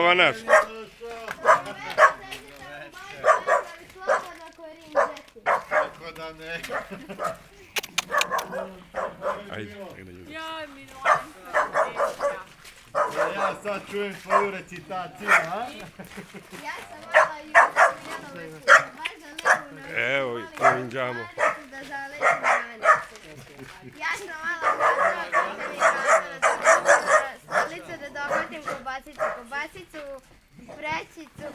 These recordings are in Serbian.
zdravo naš. Tako da ne. Ajde. Joj, Milanka. Ja sad čujem tvoju recitaciju, a? Ja sam mala i baš daleko. Evo, povinđamo. Da zaletim granicu. Ja sam mala stolicu da dohvatim kobasicu, vrećicu,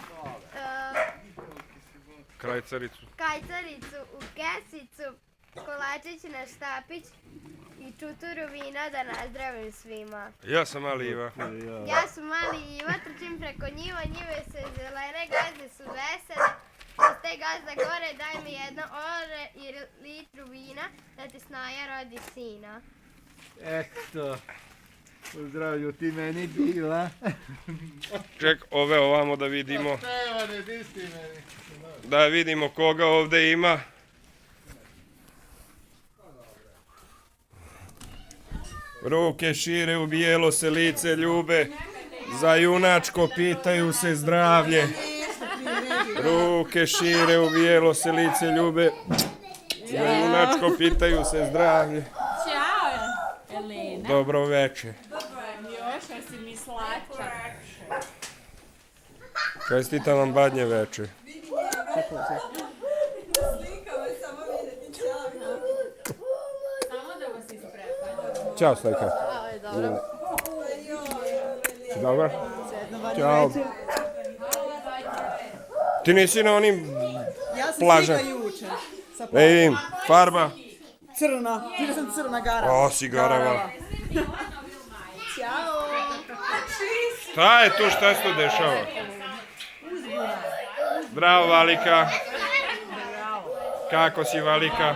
Krajcaricu. kajcaricu, u kesicu, kolačić na štapić i čuturu vina da nazdravim svima. Ja sam mali Iva. Ja sam mali Iva, trčim preko njiva, njive se zelene, gazde su vesele. Da ste gazda gore, daj mi jedno ore i litru vina, da ti snaja rodi sina. Eto. Pozdravlju ti meni bila. Ček, ove ovamo da vidimo. Stevane, di si meni? Da vidimo koga ovde ima. Ruke šire u bijelo se lice ljube, za junačko pitaju se zdravlje. Ruke šire u bijelo se lice ljube, za junačko pitaju se zdravlje. Ćao, Elena. Dobro veče. Još, a si mi slatka. Čestitam vam badnje veče. Samo da vas isprepam. Ćao, Stojka. Dobro. Ćao. Ti nisi na onim Ja sam plaža. slika juče. Sa Vidim, farba. crna. Vidio sam crna gara. O, sigarava. Ćao. Šta je tu, šta se tu dešava? Zdravo, Valika. Kako si, Valika?